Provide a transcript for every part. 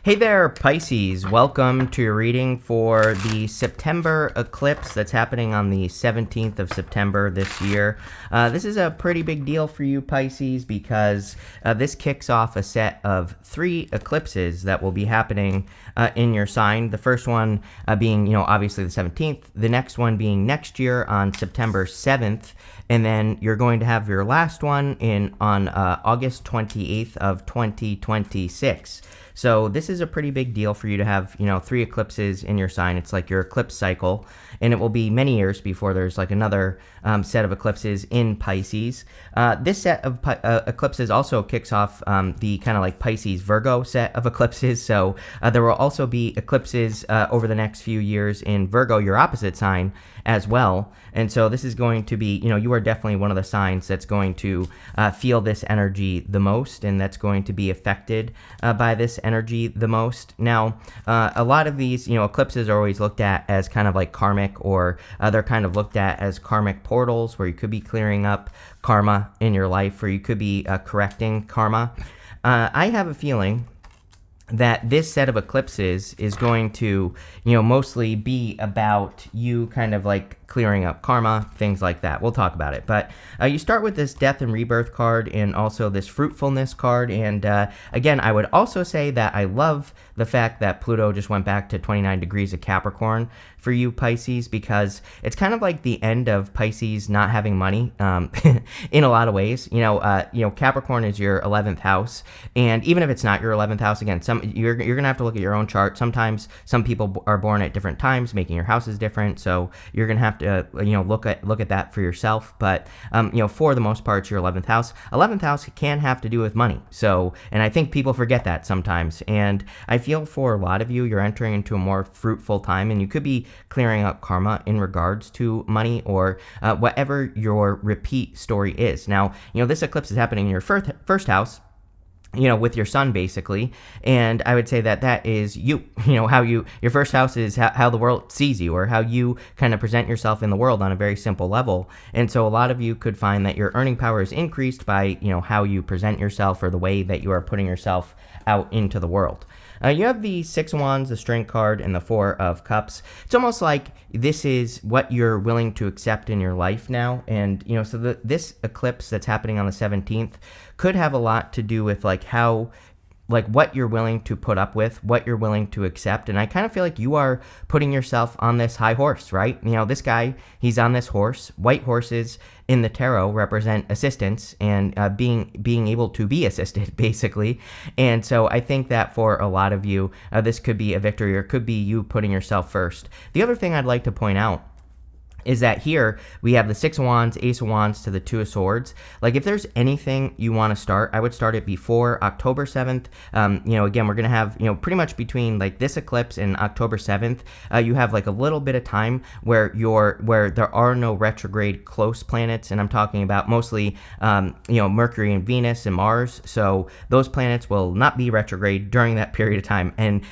Hey there, Pisces. Welcome to your reading for the September eclipse that's happening on the 17th of September this year. This is a pretty big deal for you, Pisces, because this kicks off a set of 3 eclipses that will be happening in your sign. The first one being, obviously the 17th. The next one being next year on September 7th. And then you're going to have your last one on August 28th of 2026. So this is a pretty big deal for you to have, 3 eclipses in your sign. It's like your eclipse cycle, and it will be many years before there's like another set of eclipses in Pisces. This set of eclipses also kicks off the kind of like Pisces Virgo set of eclipses. So there will also be eclipses over the next few years in Virgo, your opposite sign, as well. And so this is going to be, you are definitely one of the signs that's going to feel this energy the most, and that's going to be affected by this energy the most. Now, a lot of these, eclipses are always looked at as kind of like karmic, or they're kind of looked at as karmic portals, where you could be clearing up karma in your life, or you could be correcting karma. I have a feeling that this set of eclipses is going to, mostly be about you kind of like clearing up karma, things like that. We'll talk about it. But you start with this death and rebirth card, and also this fruitfulness card. And again, I would also say that I love the fact that Pluto just went back to 29 degrees of Capricorn for you, Pisces, because it's kind of like the end of Pisces not having money in a lot of ways. Capricorn is your 11th house, and even if it's not your 11th house, again, you're gonna have to look at your own chart. Sometimes some people are born at different times, making your houses different, so you're gonna have to look at that for yourself. But for the most part, it's your 11th house. 11th house can have to do with money. So, and I think people forget that sometimes. And I feel for a lot of you, you're entering into a more fruitful time, and you could be clearing up karma in regards to money, or whatever your repeat story is. Now, this eclipse is happening in your first house, with your sun, basically. And I would say that is you, how your first house is how the world sees you, or how you kind of present yourself in the world on a very simple level. And so a lot of you could find that your earning power is increased by, how you present yourself, or the way that you are putting yourself out into the world. You have the 6 of Wands, the Strength card, and the 4 of Cups. It's almost like this is what you're willing to accept in your life now. And, so this eclipse that's happening on the 17th could have a lot to do with what you're willing to put up with, what you're willing to accept. And I kind of feel like you are putting yourself on this high horse, right? This guy, he's on this horse. White horses in the tarot represent assistance, and being able to be assisted, basically. And so I think that for a lot of you, this could be a victory, or it could be you putting yourself first. The other thing I'd like to point out is that here we have the 6 of Wands, Ace of Wands to the 2 of Swords. Like, if there's anything you want to start, I would start it before October 7th. Again, we're going to have, pretty much between like this eclipse and October 7th, you have like a little bit of time where there are no retrograde close planets. And I'm talking about mostly, Mercury and Venus and Mars. So those planets will not be retrograde during that period of time. And,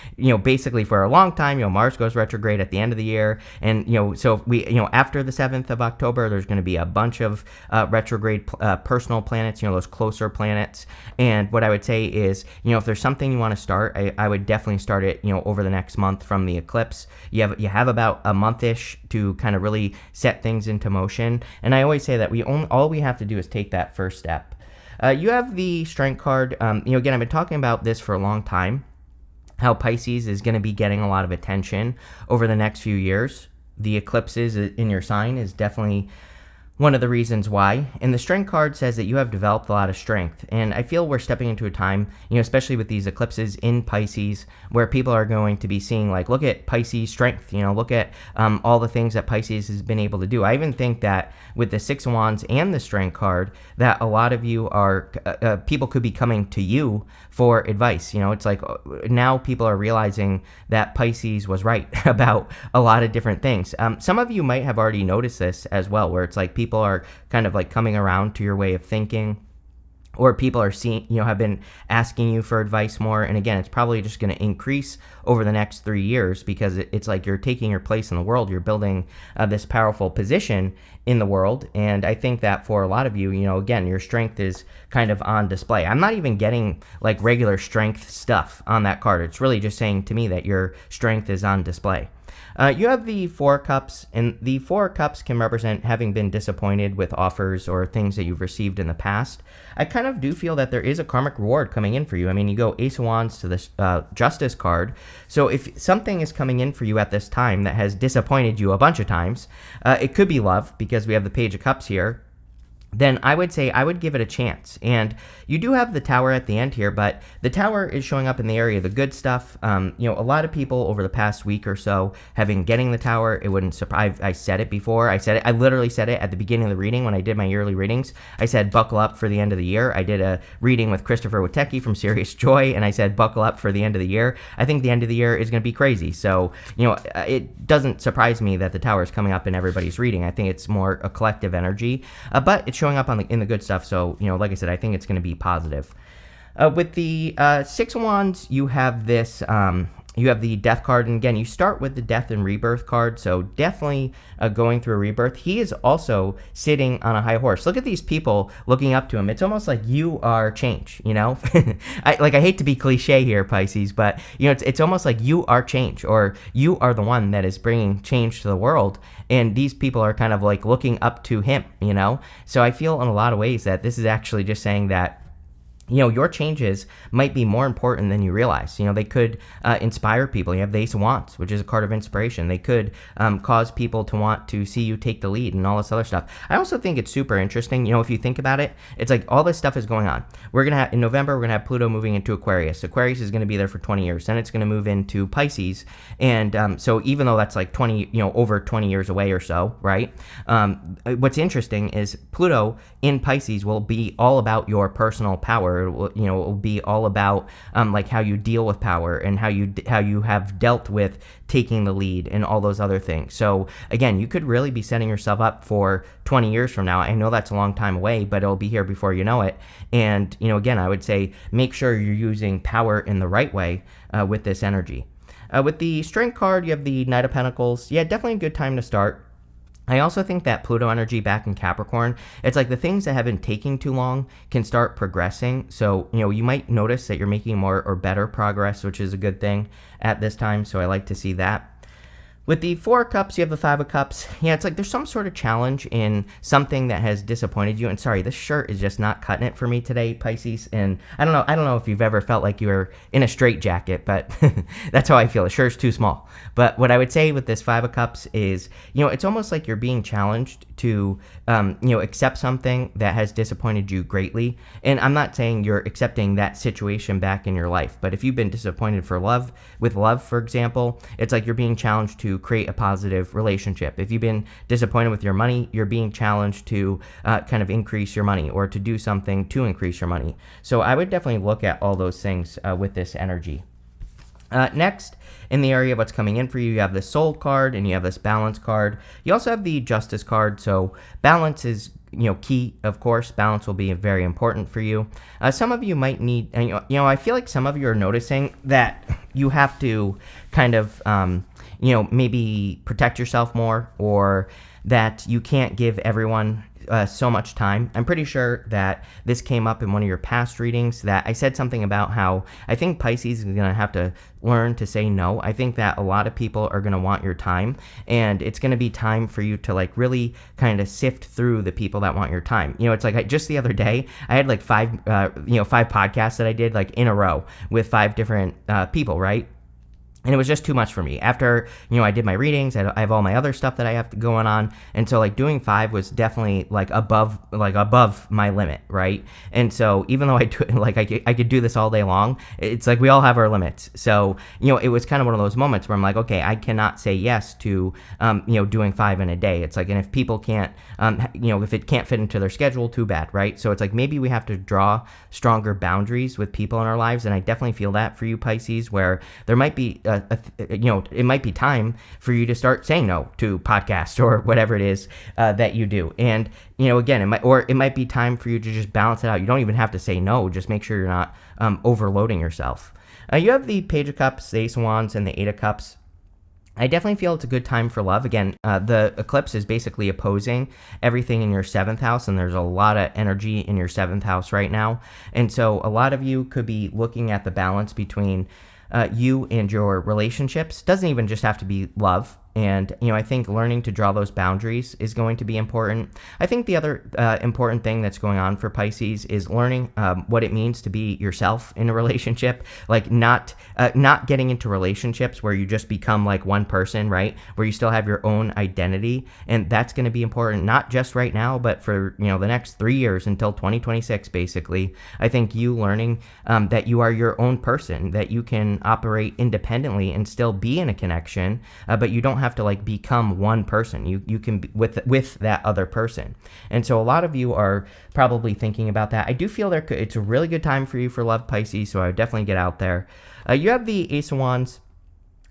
basically for a long time, Mars goes retrograde at the end of the year. And, so we, after the 7th of October, there's going to be a bunch of retrograde personal planets, those closer planets. And what I would say is, if there's something you want to start, I would definitely start it, over the next month from the eclipse. You have about a month-ish to kind of really set things into motion. And I always say that all we have to do is take that first step. You have the Strength card. Again, I've been talking about this for a long time, how Pisces is going to be getting a lot of attention over the next few years. The eclipses in your sign is definitely one of the reasons why. And the Strength card says that you have developed a lot of strength. And I feel we're stepping into a time, especially with these eclipses in Pisces, where people are going to be seeing, like, look at Pisces strength, look at all the things that Pisces has been able to do. I even think that with the 6 of Wands and the Strength card, that a lot of you are, people could be coming to you for advice. It's like now people are realizing that Pisces was right about a lot of different things. Some of you might have already noticed this as well, where it's like people are kind of like coming around to your way of thinking, or people are seeing, have been asking you for advice more. And again, it's probably just going to increase over the next 3 years, because it's like you're taking your place in the world. You're building this powerful position in the world. And I think that for a lot of you, again, your strength is kind of on display. I'm not even getting like regular strength stuff on that card. It's really just saying to me that your strength is on display. You have the Four of Cups, and the Four of Cups can represent having been disappointed with offers or things that you've received in the past. I kind of do feel that there is a karmic reward coming in for you. I mean, you go Ace of Wands to this Justice card. So if something is coming in for you at this time that has disappointed you a bunch of times, it could be love, because we have the Page of Cups here. Then I would say I would give it a chance. And you do have the Tower at the end here, but the Tower is showing up in the area of the good stuff. A lot of people over the past week or so have been getting the Tower. It wouldn't surprise. I said it before. I literally said it at the beginning of the reading when I did my yearly readings. I said buckle up for the end of the year. I did a reading with Christopher Witecki from Serious Joy, and I said buckle up for the end of the year. I think the end of the year is going to be crazy. So, it doesn't surprise me that the Tower is coming up in everybody's reading. I think it's more a collective energy, but it's showing up in the good stuff. So, like I said, I think it's going to be positive. With the Six of Wands, you have this, you have the Death card. And again, you start with the Death and Rebirth card. So definitely going through a rebirth. He is also sitting on a high horse. Look at these people looking up to him. It's almost like you are change, I hate to be cliche here, Pisces, but it's almost like you are change, or you are the one that is bringing change to the world. And these people are kind of like looking up to him, So I feel in a lot of ways that this is actually just saying that, your changes might be more important than you realize. They could inspire people. You have the Ace of Wands, which is a card of inspiration. They could cause people to want to see you take the lead and all this other stuff. I also think it's super interesting. If you think about it, it's like all this stuff is going on. We're going to have, in November, we're going to have Pluto moving into Aquarius. Aquarius is going to be there for 20 years. Then it's going to move into Pisces. And so even though that's like 20, over 20 years away or so, right? What's interesting is Pluto in Pisces will be all about your personal power. It will be all about like how you deal with power, and how you have dealt with taking the lead and all those other things. So again, you could really be setting yourself up for 20 years from now. I know that's a long time away, but it'll be here before you know it. And again, I would say make sure you're using power in the right way with this energy. With the Strength card, you have the Knight of Pentacles. Yeah, definitely a good time to start. I also think that Pluto energy back in Capricorn, it's like the things that have been taking too long can start progressing. So, you might notice that you're making more or better progress, which is a good thing at this time. So I like to see that. With the Four of Cups, you have the Five of Cups. Yeah, it's like there's some sort of challenge in something that has disappointed you. And sorry, this shirt is just not cutting it for me today, Pisces. And I don't know if you've ever felt like you were in a straitjacket, but that's how I feel. The shirt's too small. But what I would say with this Five of Cups is, it's almost like you're being challenged to, accept something that has disappointed you greatly. And I'm not saying you're accepting that situation back in your life, but if you've been disappointed with love, for example, it's like you're being challenged to create a positive relationship. If you've been disappointed with your money, you're being challenged to kind of increase your money, or to do something to increase your money. So I would definitely look at all those things with this energy. Next, in the area of what's coming in for you, you have the Soul card, and you have this Balance card. You also have the Justice card. So balance is key, of course. Balance will be very important for you. Some of you might need, I feel like some of you are noticing that you have to kind of maybe protect yourself more, or that you can't give everyone so much time. I'm pretty sure that this came up in one of your past readings, that I said something about how I think Pisces is going to have to learn to say no. I think that a lot of people are going to want your time, and it's going to be time for you to like really kind of sift through the people that want your time. It's like just the other day, I had like five podcasts that I did like in a row with 5 different people, right? And it was just too much for me. After, I did my readings, I have all my other stuff that I have going on. And so like doing 5 was definitely like above my limit, right? And so even though I could do this all day long, it's like we all have our limits. So, it was kind of one of those moments where I'm like, okay, I cannot say yes to, doing 5 in a day. It's like, and if people can't, if it can't fit into their schedule, too bad, right? So it's like maybe we have to draw stronger boundaries with people in our lives. And I definitely feel that for you, Pisces, where there might be it might be time for you to start saying no to podcasts or whatever it is that you do. And, again, it might be time for you to just balance it out. You don't even have to say no. Just make sure you're not overloading yourself. You have the Page of Cups, the Ace of Wands, and the Eight of Cups. I definitely feel it's a good time for love. Again, the eclipse is basically opposing everything in your 7th house, and there's a lot of energy in your 7th house right now. And so a lot of you could be looking at the balance between you and your relationships. Doesn't even just have to be love. And, I think learning to draw those boundaries is going to be important. I think the other important thing that's going on for Pisces is learning what it means to be yourself in a relationship. Like not getting into relationships where you just become like one person, right? Where you still have your own identity. And that's going to be important, not just right now, but for, the next 3 years until 2026, basically. I think you learning that you are your own person, that you can operate independently and still be in a connection, but you don't have to like become one person. You can be with that other person. And so a lot of you are probably thinking about that. I do feel it's a really good time for you for love, Pisces, so I would definitely get out there. You have the Ace of Wands.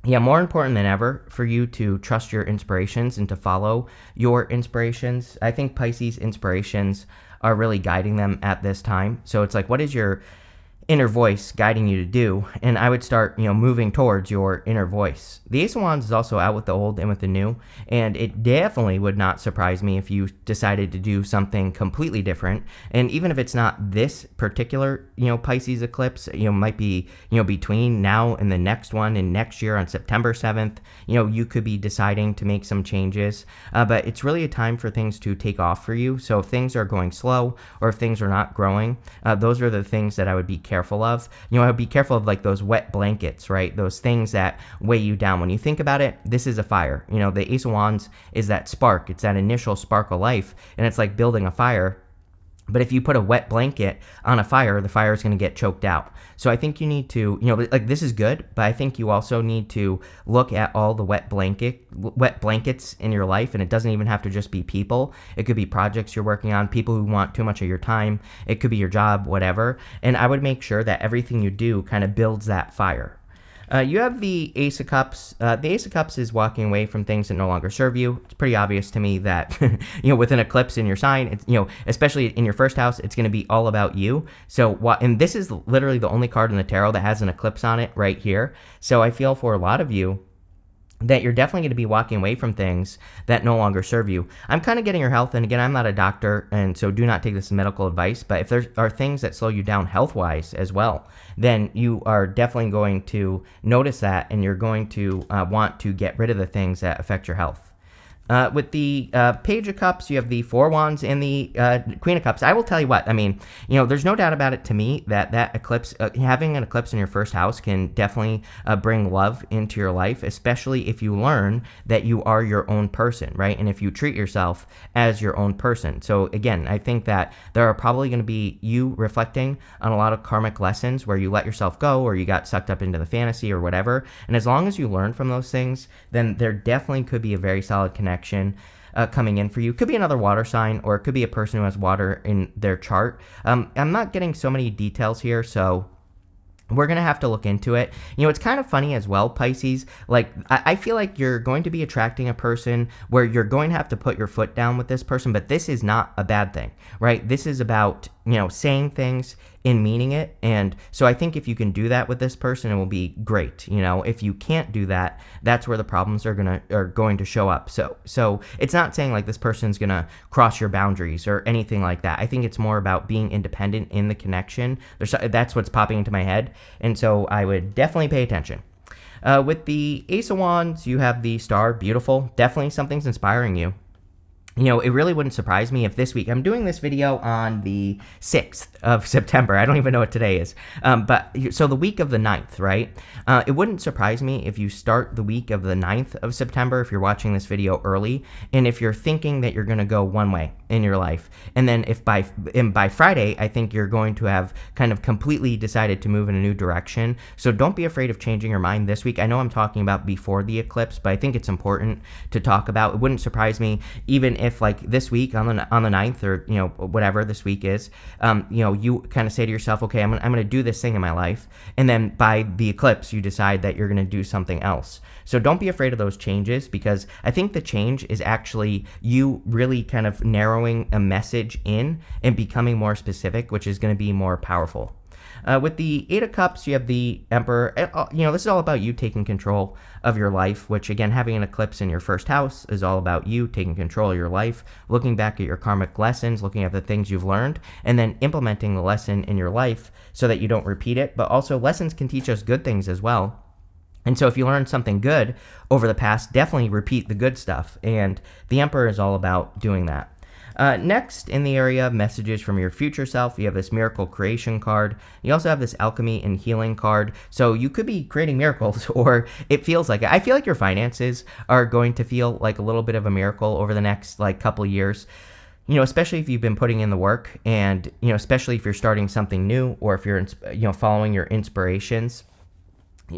Yeah, more important than ever for you to trust your inspirations and to follow your inspirations. I think Pisces inspirations are really guiding them at this time. So it's like, what is your inner voice guiding you to do? And I would start, moving towards your inner voice. The Ace of Wands is also out with the old and with the new, and it definitely would not surprise me if you decided to do something completely different. And even if it's not this particular, Pisces eclipse, might be, between now and the next one and next year on September 7th, you could be deciding to make some changes. But it's really a time for things to take off for you. So if things are going slow or if things are not growing, those are the things that I would be careful of. I would be careful of like those wet blankets, right? Those things that weigh you down. When you think about it, this is a fire. The Ace of Wands is that spark. It's that initial spark of life, and it's like building a fire. But if you put a wet blanket on a fire, the fire is going to get choked out. So I think you need to, like this is good, but I think you also need to look at all the wet blankets in your life. And it doesn't even have to just be people. It could be projects you're working on, people who want too much of your time. It could be your job, whatever. And I would make sure that everything you do kind of builds that fire. You have the Ace of Cups. The Ace of Cups is walking away from things that no longer serve you. It's pretty obvious to me that, with an eclipse in your sign, it's, especially in your first house, it's going to be all about you. So, and this is literally the only card in the tarot that has an eclipse on it right here. So I feel for a lot of you that you're definitely going to be walking away from things that no longer serve you. I'm kind of getting your health, and again, I'm not a doctor, and so do not take this as medical advice, but if there are things that slow you down health-wise as well, then you are definitely going to notice that, and you're going to want to get rid of the things that affect your health. With the Page of Cups, you have the Four Wands and the Queen of Cups. I will tell you what, there's no doubt about it to me that eclipse, having an eclipse in your first house can definitely bring love into your life, especially if you learn that you are your own person, right? And if you treat yourself as your own person. So again, I think that there are probably going to be you reflecting on a lot of karmic lessons where you let yourself go or you got sucked up into the fantasy or whatever. And as long as you learn from those things, then there definitely could be a very solid connection coming in for you. Could be another water sign, or it could be a person who has water in their chart. I'm not getting so many details here, so we're going to have to look into it. It's kind of funny as well, Pisces. Like, I feel like you're going to be attracting a person where you're going to have to put your foot down with this person, but this is not a bad thing, right? This is about, saying things and meaning it. And so I think if you can do that with this person, it will be great. If you can't do that, that's where the problems are going to show up. So it's not saying like this person's going to cross your boundaries or anything like that. I think it's more about being independent in the connection. That's what's popping into my head. And so I would definitely pay attention. With the Ace of Wands, you have the Star. Beautiful. Definitely something's inspiring you. It really wouldn't surprise me if this week, I'm doing this video on the 6th of September. I don't even know what today is. So the week of the 9th, right? It wouldn't surprise me if you start the week of the 9th of September, if you're watching this video early, and if you're thinking that you're going to go one way in your life. And then if by Friday, I think you're going to have kind of completely decided to move in a new direction. So don't be afraid of changing your mind this week. I know I'm talking about before the eclipse, but I think it's important to talk about. It wouldn't surprise me even if like this week on the 9th, or whatever this week is, you kind of say to yourself, okay, I'm going to do this thing in my life, and then by the eclipse you decide that you're going to do something else. So don't be afraid of those changes, because I think the change is actually you really kind of narrowing a message in and becoming more specific, which is going to be more powerful. With the Eight of Cups, you have the Emperor. This is all about you taking control of your life, which, again, having an eclipse in your first house is all about you taking control of your life, looking back at your karmic lessons, looking at the things you've learned, and then implementing the lesson in your life so that you don't repeat it. But also, lessons can teach us good things as well. And so if you learn something good over the past, definitely repeat the good stuff. And the Emperor is all about doing that. Next, in the area of messages from your future self, you have this Miracle Creation card. You also have this Alchemy and Healing card. So you could be creating miracles, or it feels like it. I feel like your finances are going to feel like a little bit of a miracle over the next couple years. Especially if you've been putting in the work, and especially if you're starting something new, or if you're following your inspirations.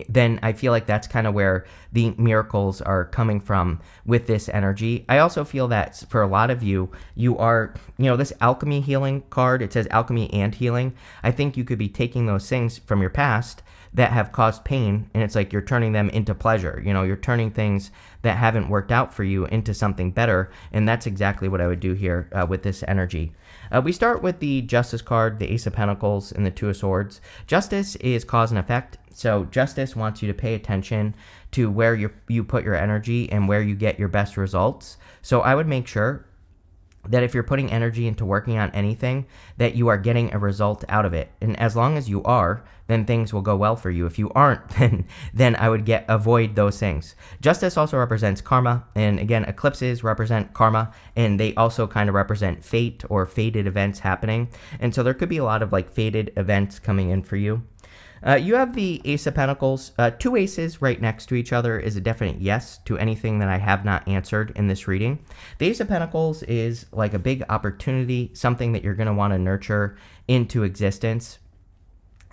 Then I feel like that's kind of where the miracles are coming from with this energy. I also feel that for a lot of you, you are, this Alchemy Healing card, it says Alchemy and Healing. I think you could be taking those things from your past that have caused pain, and it's like you're turning them into pleasure. You're turning things that haven't worked out for you into something better, and that's exactly what I would do here with this energy. We start with the Justice card, the Ace of Pentacles, and the Two of Swords. Justice is cause and effect. So Justice wants you to pay attention to where you put your energy and where you get your best results. So I would make sure that if you're putting energy into working on anything, that you are getting a result out of it. And as long as you are, then things will go well for you. If you aren't, then I would avoid those things. Justice also represents karma, and again, eclipses represent karma, and they also kind of represent fate or fated events happening. And so there could be a lot of fated events coming in for you. You have the Ace of Pentacles. Two aces right next to each other is a definite yes to anything that I have not answered in this reading. The Ace of Pentacles is like a big opportunity, something that you're going to want to nurture into existence.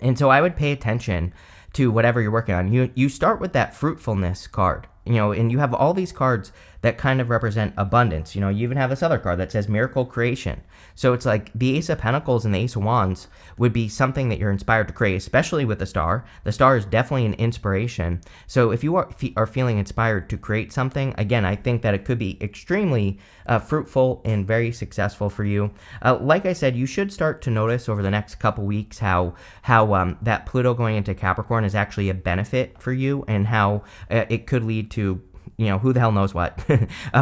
And so I would pay attention to whatever you're working on. You start with that fruitfulness card, and you have all these cards that kind of represent abundance. You even have this other card that says Miracle Creation. So it's like the Ace of Pentacles and the Ace of Wands would be something that you're inspired to create, especially with the Star. The Star is definitely an inspiration. So if you are feeling inspired to create something, again, I think that it could be extremely fruitful and very successful for you. Like I said, you should start to notice over the next couple weeks how that Pluto going into Capricorn is actually a benefit for you, and how it could lead to who the hell knows what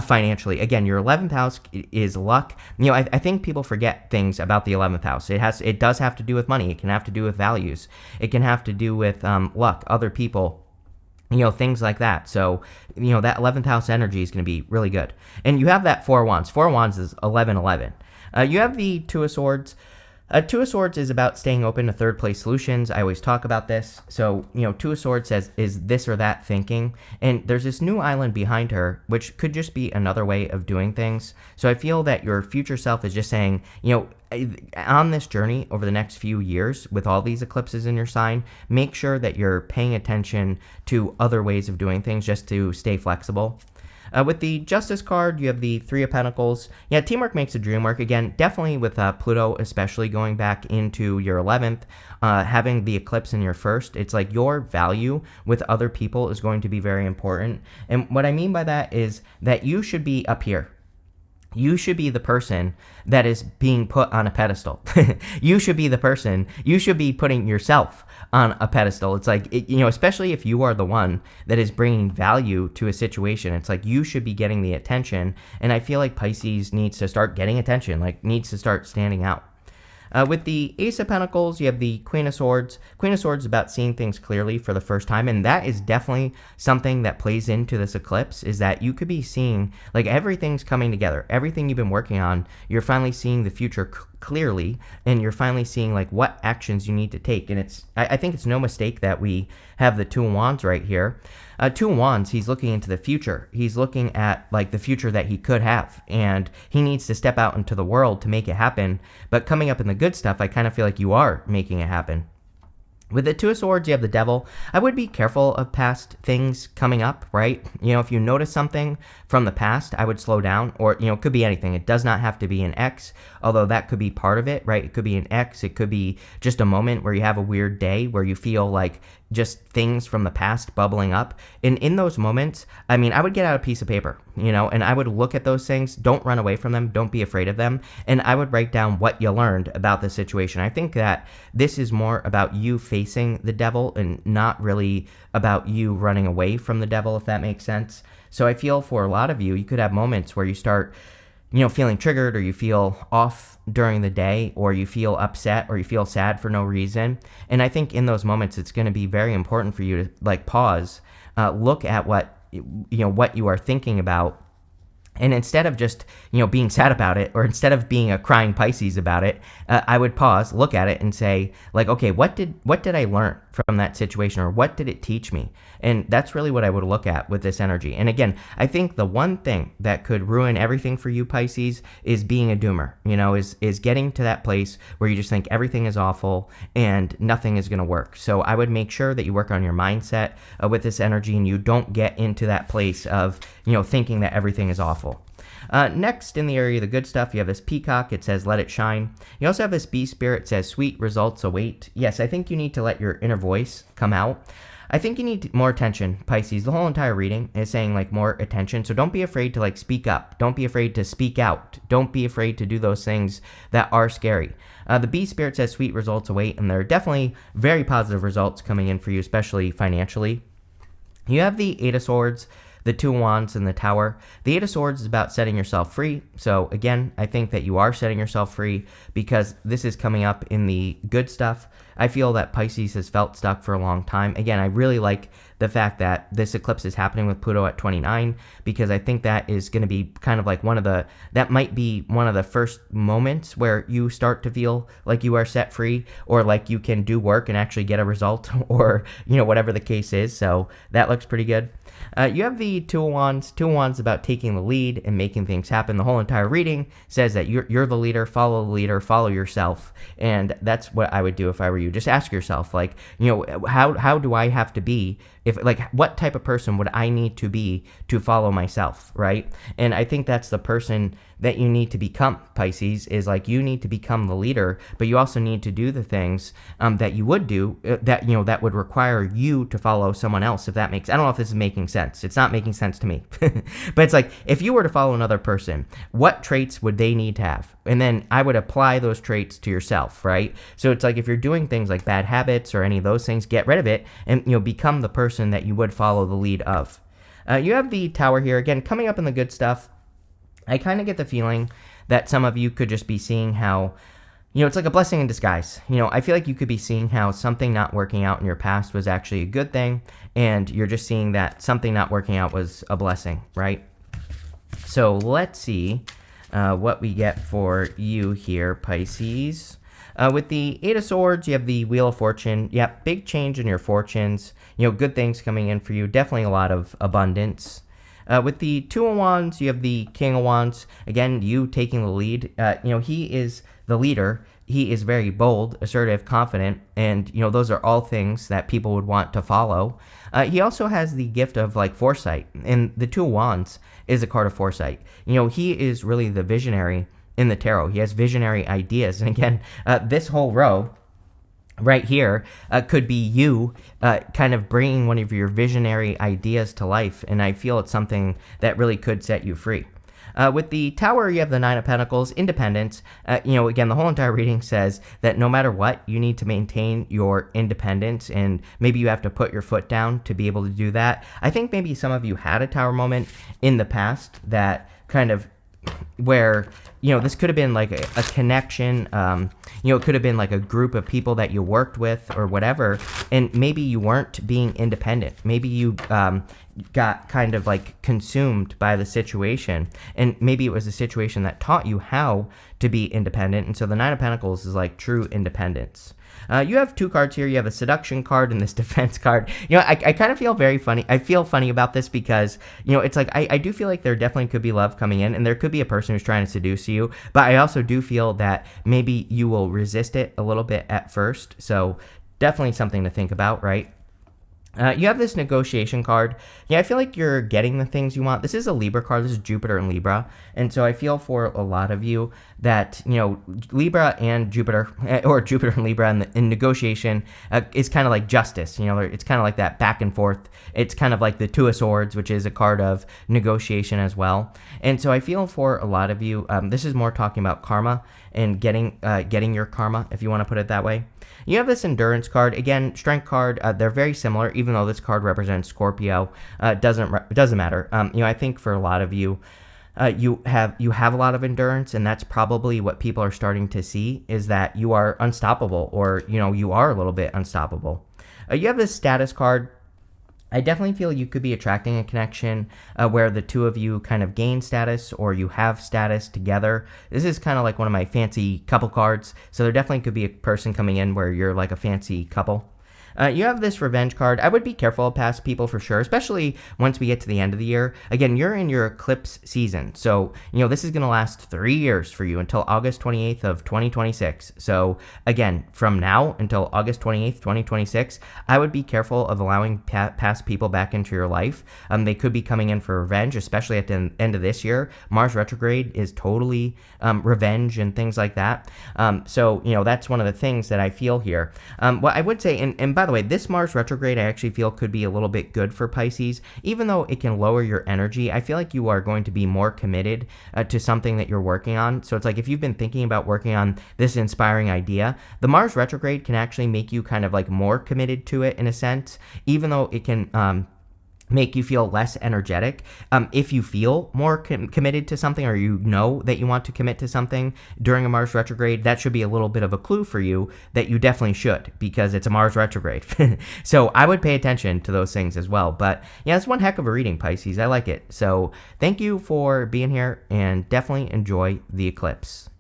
financially. Again, your 11th house is luck. I think people forget things about the 11th house. It does have to do with money. It can have to do with values. It can have to do with luck, other people, things like that. So, that 11th house energy is going to be really good. And you have that Four of Wands. Four of Wands is 11-11. You have the Two of Swords. Two of Swords is about staying open to third place solutions. I always talk about this. So, Two of Swords says, is this or that thinking? And there's this new island behind her, which could just be another way of doing things. So I feel that your future self is just saying, on this journey over the next few years with all these eclipses in your sign, make sure that you're paying attention to other ways of doing things just to stay flexible. With the Justice card, you have the Three of Pentacles. Yeah, teamwork makes the dream work. Again, definitely with Pluto, especially going back into your 11th, having the eclipse in your first, it's like your value with other people is going to be very important. And what I mean by that is that you should be up here. You should be the person that is being put on a pedestal. You should be the person, you should be putting yourself on a pedestal. It's like, especially if you are the one that is bringing value to a situation, it's like you should be getting the attention. And I feel like Pisces needs to start getting attention, needs to start standing out. With the Ace of Pentacles, you have the Queen of Swords. Queen of Swords is about seeing things clearly for the first time, and that is definitely something that plays into this eclipse, is that you could be seeing, everything's coming together. Everything you've been working on, you're finally seeing the future clearly, and you're finally seeing, what actions you need to take. And I think it's no mistake that we have the Two of Wands right here. Two of Wands, he's looking into the future. He's looking at, the future that he could have, and he needs to step out into the world to make it happen. But coming up in the good stuff, I kind of feel like you are making it happen. With the Two of Swords, you have the Devil. I would be careful of past things coming up, right? If you notice something from the past, I would slow down, or, it could be anything. It does not have to be an ex, although that could be part of it, right? It could be an ex. It could be just a moment where you have a weird day where you feel like just things from the past bubbling up. And in those moments, I would get out a piece of paper, and I would look at those things. Don't run away from them. Don't be afraid of them. And I would write down what you learned about the situation. I think that this is more about you facing the devil and not really about you running away from the devil, if that makes sense. So I feel for a lot of you, you could have moments where you start feeling triggered, or you feel off during the day, or you feel upset, or you feel sad for no reason. And I think in those moments, it's going to be very important for you to pause, look at what you are thinking about. And instead of just, being sad about it, or instead of being a crying Pisces about it, I would pause, look at it and say, okay, what did I learn from that situation, or what did it teach me? And that's really what I would look at with this energy. And again, I think the one thing that could ruin everything for you, Pisces, is being a doomer, is getting to that place where you just think everything is awful and nothing is going to work. So I would make sure that you work on your mindset with this energy, and you don't get into that place of, thinking that everything is awful. Next, in the area of the good stuff, you have this peacock. It says, let it shine. You also have this bee spirit. It says, sweet results await. Yes, I think you need to let your inner voice come out. I think you need more attention, Pisces. The whole entire reading is saying more attention. So don't be afraid to speak up. Don't be afraid to speak out. Don't be afraid to do those things that are scary. The bee spirit says sweet results await, and there are definitely very positive results coming in for you, especially financially. You have the Eight of Swords, the Two of Wands, and the Tower. The Eight of Swords is about setting yourself free. So again, I think that you are setting yourself free because this is coming up in the good stuff. I feel that Pisces has felt stuck for a long time. Again, I really like the fact that this eclipse is happening with Pluto at 29, because I think that is going to be kind of that might be one of the first moments where you start to feel like you are set free, or like you can do work and actually get a result, or, whatever the case is. So that looks pretty good. You have the Two of Wands. Two of Wands about taking the lead and making things happen. The whole entire reading says that you're the leader, follow the leader, follow yourself. And that's what I would do if I were you. Just ask yourself, how do I have to be, what type of person would I need to be to follow myself, right? And I think that's the person that you need to become, Pisces, is you need to become the leader, but you also need to do the things that you would do that would require you to follow someone else, if that makes, I don't know if this is making sense. It's not making sense to me. But it's if you were to follow another person, what traits would they need to have? And then I would apply those traits to yourself, right? So it's if you're doing things like bad habits or any of those things, get rid of it and become the person that you would follow the lead of. You have the Tower here, again, coming up in the good stuff. I kind of get the feeling that some of you could just be seeing how, it's like a blessing in disguise. I feel like you could be seeing how something not working out in your past was actually a good thing, and you're just seeing that something not working out was a blessing, right? So let's see what we get for you here, Pisces. With the Eight of Swords, you have the Wheel of Fortune. Yep, big change in your fortunes. Good things coming in for you. Definitely a lot of abundance. With the Two of Wands, you have the King of Wands. Again, you taking the lead. He is the leader. He is very bold, assertive, confident, and, those are all things that people would want to follow. He also has the gift of, foresight, and the Two of Wands is a card of foresight. He is really the visionary in the tarot. He has visionary ideas, and again, this whole row right here could be you kind of bringing one of your visionary ideas to life, and I feel it's something that really could set you free. With the Tower, you have the Nine of Pentacles, independence. Again, the whole entire reading says that no matter what, you need to maintain your independence, and maybe you have to put your foot down to be able to do that. I think maybe some of you had a Tower moment in the past that kind of where, this could have been a connection, it could have been a group of people that you worked with or whatever, and maybe you weren't being independent. Maybe you got kind of consumed by the situation, and maybe it was a situation that taught you how to be independent, and so the Nine of Pentacles is true independence. You have two cards here. You have a seduction card and this defense card. I kind of feel very funny. I feel funny about this because, it's I do feel like there definitely could be love coming in, and there could be a person who's trying to seduce you, but I also do feel that maybe you will resist it a little bit at first. So definitely something to think about, right? You have this negotiation card. Yeah, I feel like you're getting the things you want. This is a Libra card. This is Jupiter and Libra. And so I feel for a lot of you that, Libra and Jupiter, or Jupiter and Libra in negotiation is kind of like justice. It's kind of like that back and forth. It's kind of like the Two of Swords, which is a card of negotiation as well. And so I feel for a lot of you, this is more talking about karma and getting your karma, if you want to put it that way. You have this endurance card. Again, strength card. They're very similar, even though this card represents Scorpio. It doesn't matter. I think for a lot of you, you have a lot of endurance, and that's probably what people are starting to see, is that you are unstoppable, or you are a little bit unstoppable. You have this status card. I definitely feel you could be attracting a connection where the two of you kind of gain status, or you have status together. This is kind of like one of my fancy couple cards. So there definitely could be a person coming in where you're like a fancy couple. You have this revenge card. I would be careful of past people for sure, especially once we get to the end of the year. Again, you're in your eclipse season. So, this is going to last 3 years for you until August 28th of 2026. So, again, from now until August 28th, 2026, I would be careful of allowing past people back into your life. They could be coming in for revenge, especially at the end of this year. Mars retrograde is totally revenge and things like that. So, that's one of the things that I feel here. What I would say, and by the way, this Mars retrograde I actually feel could be a little bit good for Pisces. Even though it can lower your energy, I feel like you are going to be more committed to something that you're working on. So it's like if you've been thinking about working on this inspiring idea, the Mars retrograde can actually make you kind of like more committed to it in a sense, even though it can make you feel less energetic. If you feel more committed to something, or that you want to commit to something during a Mars retrograde, that should be a little bit of a clue for you that you definitely should, because it's a Mars retrograde. So I would pay attention to those things as well. But yeah, it's one heck of a reading, Pisces. I like it. So thank you for being here, and definitely enjoy the eclipse.